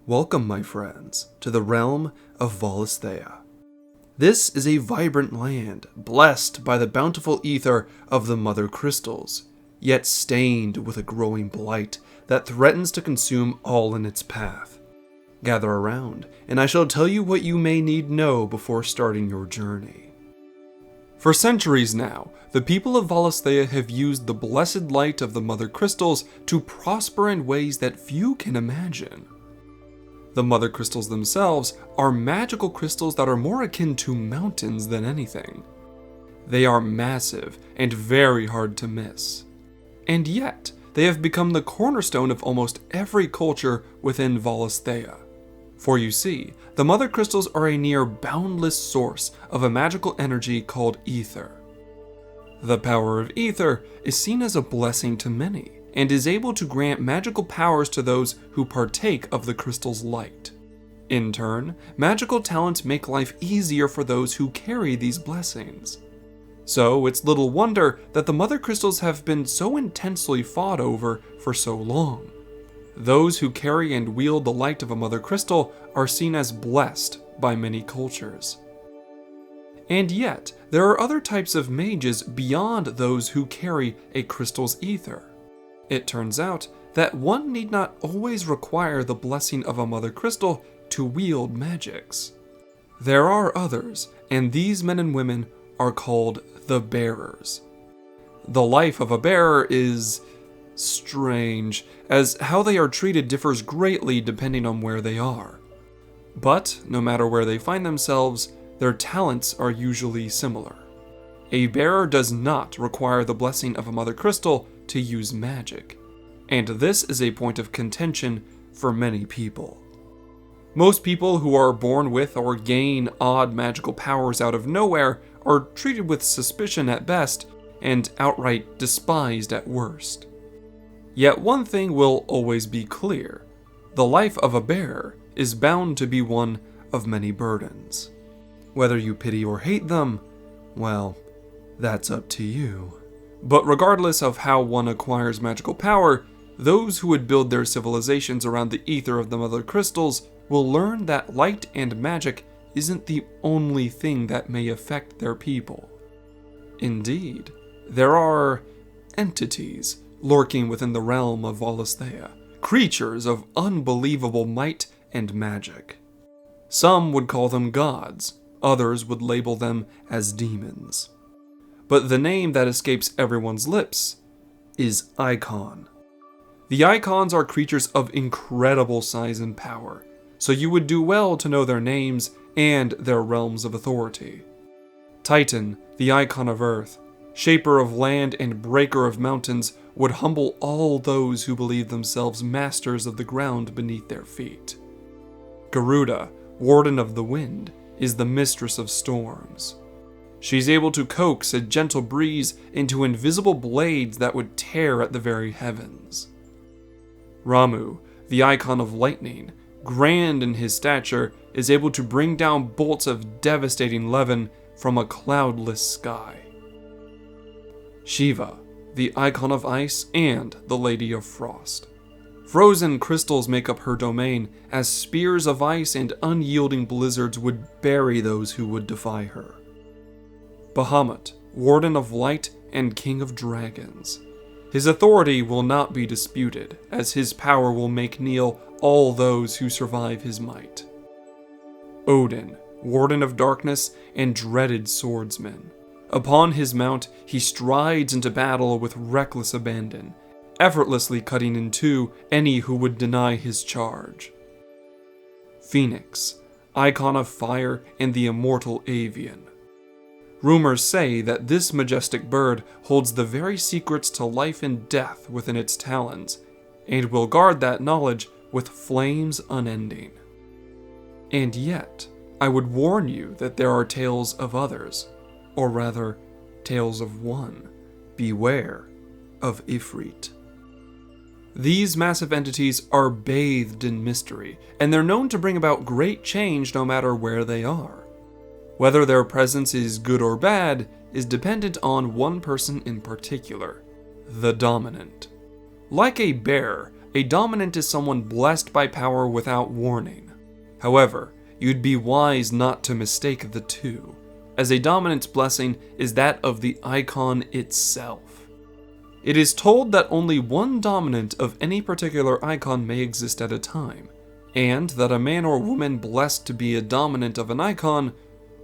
Welcome, my friends, to the realm of Valisthea. This is a vibrant land, blessed by the bountiful ether of the mother crystals, yet stained with a growing blight that threatens to consume all in its path. Gather around, and I shall tell you what you may need know before starting your journey. For centuries now, the people of Valisthea have used the blessed light of the mother crystals to prosper in ways that few can imagine. The mother crystals themselves are magical crystals that are more akin to mountains than anything. They are massive and very hard to miss. And yet, they have become the cornerstone of almost every culture within Valisthea. For you see, the mother crystals are a near boundless source of a magical energy called ether. The power of ether is seen as a blessing to many, and is able to grant magical powers to those who partake of the crystal's light. In turn, magical talents make life easier for those who carry these blessings. So it's little wonder that the mother crystals have been so intensely fought over for so long. Those who carry and wield the light of a mother crystal are seen as blessed by many cultures. And yet, there are other types of mages beyond those who carry a crystal's ether. It turns out that one need not always require the blessing of a mother crystal to wield magics. There are others, and these men and women are called the bearers. The life of a bearer is strange, as how they are treated differs greatly depending on where they are. But no matter where they find themselves, their talents are usually similar. A bearer does not require the blessing of a mother crystal to use magic, and this is a point of contention for many people. Most people who are born with or gain odd magical powers out of nowhere are treated with suspicion at best and outright despised at worst. Yet one thing will always be clear: the life of a bearer is bound to be one of many burdens. Whether you pity or hate them, well, that's up to you. But regardless of how one acquires magical power, those who would build their civilizations around the ether of the mother crystals will learn that light and magic isn't the only thing that may affect their people. Indeed, there are entities lurking within the realm of Valisthea, creatures of unbelievable might and magic. Some would call them gods, others would label them as demons. But the name that escapes everyone's lips is Icon. The Icons are creatures of incredible size and power, so you would do well to know their names and their realms of authority. Titan, the Icon of Earth, shaper of land and breaker of mountains, would humble all those who believe themselves masters of the ground beneath their feet. Garuda, warden of the wind, is the mistress of storms. She's able to coax a gentle breeze into invisible blades that would tear at the very heavens. Ramu, the Icon of lightning, grand in his stature, is able to bring down bolts of devastating levin from a cloudless sky. Shiva, the Icon of ice and the Lady of Frost. Frozen crystals make up her domain, as spears of ice and unyielding blizzards would bury those who would defy her. Bahamut, Warden of Light and King of Dragons. His authority will not be disputed, as his power will make kneel all those who survive his might. Odin, Warden of Darkness and dreaded swordsman. Upon his mount, he strides into battle with reckless abandon, effortlessly cutting in two any who would deny his charge. Phoenix, Icon of Fire and the immortal Avian. Rumors say that this majestic bird holds the very secrets to life and death within its talons, and will guard that knowledge with flames unending. And yet, I would warn you that there are tales of others, or rather, tales of one. Beware of Ifrit. These massive entities are bathed in mystery, and they're known to bring about great change no matter where they are. Whether their presence is good or bad is dependent on one person in particular, the dominant. Like a bear, a dominant is someone blessed by power without warning. However, you'd be wise not to mistake the two, as a dominant's blessing is that of the icon itself. It is told that only one dominant of any particular icon may exist at a time, and that a man or woman blessed to be a dominant of an icon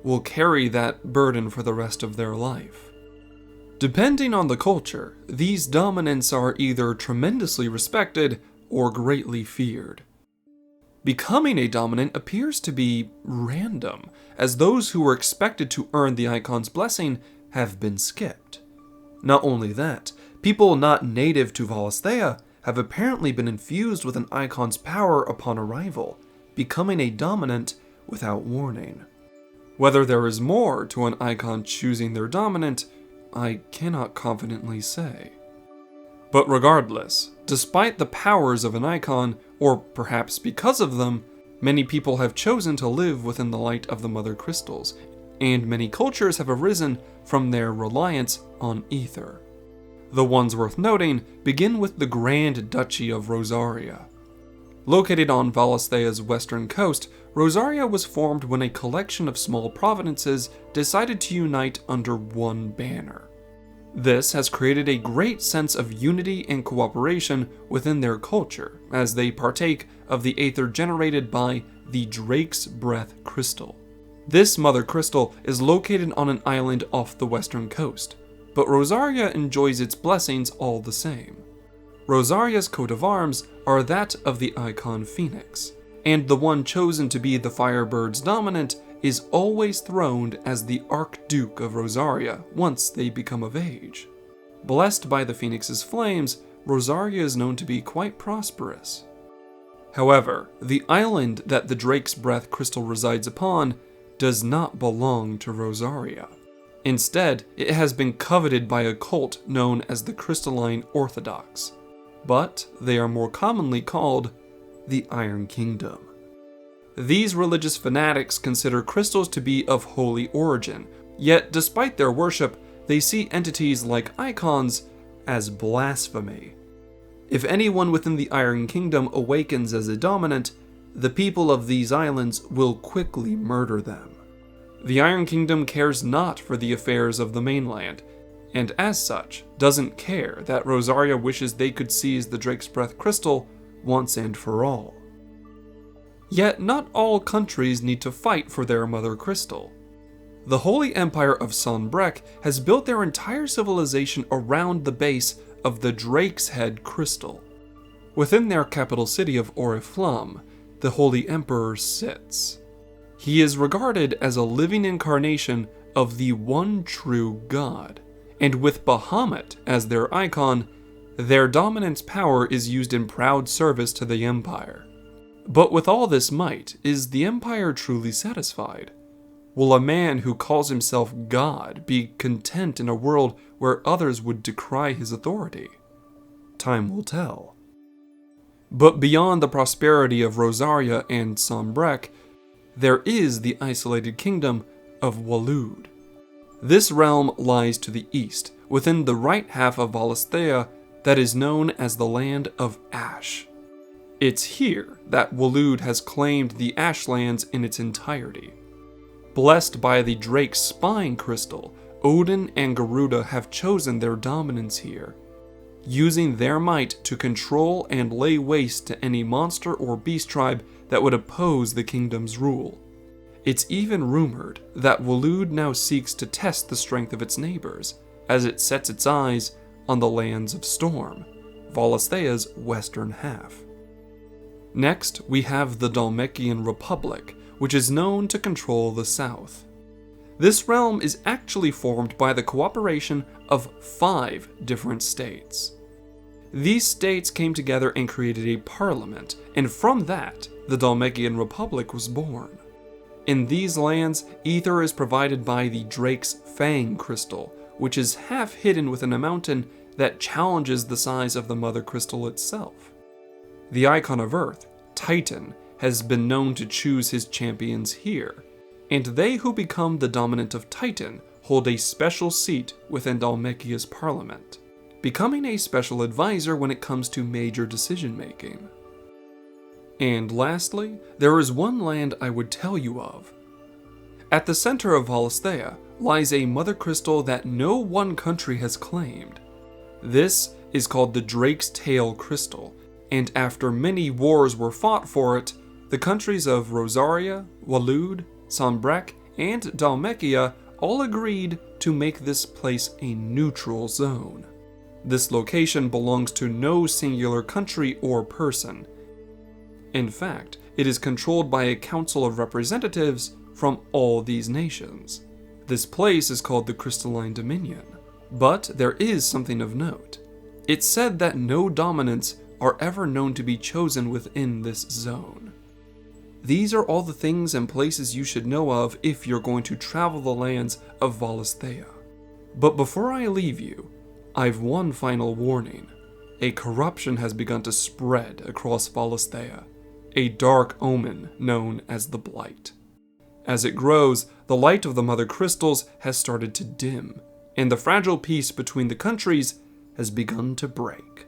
will carry that burden for the rest of their life. Depending on the culture, these dominants are either tremendously respected or greatly feared. Becoming a dominant appears to be random, as those who were expected to earn the icon's blessing have been skipped. Not only that, people not native to Valisthea have apparently been infused with an icon's power upon arrival, becoming a dominant without warning. Whether there is more to an icon choosing their dominant, I cannot confidently say. But regardless, despite the powers of an icon, or perhaps because of them, many people have chosen to live within the light of the Mother Crystals, and many cultures have arisen from their reliance on ether. The ones worth noting begin with the Grand Duchy of Rosaria. Located on Valisthea's western coast, Rosaria was formed when a collection of small provinces decided to unite under one banner. This has created a great sense of unity and cooperation within their culture, as they partake of the aether generated by the Drake's Breath Crystal. This mother crystal is located on an island off the western coast, but Rosaria enjoys its blessings all the same. Rosaria's coat of arms are that of the icon Phoenix, and the one chosen to be the Firebird's dominant is always throned as the Archduke of Rosaria once they become of age. Blessed by the Phoenix's flames, Rosaria is known to be quite prosperous. However, the island that the Drake's Breath crystal resides upon does not belong to Rosaria. Instead, it has been coveted by a cult known as the Crystalline Orthodox, but they are more commonly called the Iron Kingdom. These religious fanatics consider crystals to be of holy origin, yet despite their worship, they see entities like icons as blasphemy. If anyone within the Iron Kingdom awakens as a dominant, the people of these islands will quickly murder them. The Iron Kingdom cares not for the affairs of the mainland, and as such, doesn't care that Rosaria wishes they could seize the Drake's Breath crystal once and for all. Yet not all countries need to fight for their mother crystal. The Holy Empire of Sanbreque has built their entire civilization around the base of the Drake's Head crystal. Within their capital city of Oriflamme, the Holy Emperor sits. He is regarded as a living incarnation of the one true God, and with Bahamut as their icon, their dominance power is used in proud service to the Empire. But with all this might, is the Empire truly satisfied? Will a man who calls himself God be content in a world where others would decry his authority? Time will tell. But beyond the prosperity of Rosaria and Sanbreque, there is the isolated kingdom of Waloed. This realm lies to the east, within the right half of Valisthea that is known as the Land of Ash. It's here that Waloed has claimed the Ashlands in its entirety. Blessed by the Drake's Spine Crystal, Odin and Garuda have chosen their dominance here, using their might to control and lay waste to any monster or beast tribe that would oppose the kingdom's rule. It's even rumored that Waloed now seeks to test the strength of its neighbors, as it sets its eyes on the Lands of Storm, Valisthea's western half. Next, we have the Dhalmekian Republic, which is known to control the south. This realm is actually formed by the cooperation of 5 different states. These states came together and created a parliament, and from that, the Dhalmekian Republic was born. In these lands, ether is provided by the Drake's Fang Crystal, which is half hidden within a mountain that challenges the size of the Mother Crystal itself. The icon of Earth, Titan, has been known to choose his champions here, and they who become the dominant of Titan hold a special seat within Dhalmekia's parliament. becoming a special advisor when it comes to major decision-making. And lastly, there is one land I would tell you of. At the center of Valisthea lies a mother crystal that no one country has claimed. This is called the Drake's Tail Crystal, and after many wars were fought for it, the countries of Rosaria, Waloed, Sombrek, and Dalmekia all agreed to make this place a neutral zone. This location belongs to no singular country or person. In fact, it is controlled by a council of representatives from all these nations. This place is called the Crystalline Dominion. But there is something of note. It's said that no dominants are ever known to be chosen within this zone. These are all the things and places you should know of if you're going to travel the lands of Valisthea. But before I leave you, I've one final warning. A corruption has begun to spread across Valisthea, a dark omen known as the Blight. As it grows, the light of the Mother Crystals has started to dim, and the fragile peace between the countries has begun to break.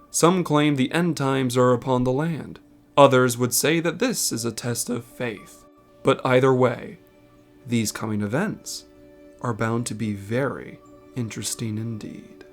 Some claim the end times are upon the land. Others would say that this is a test of faith. But either way, these coming events are bound to be very interesting indeed.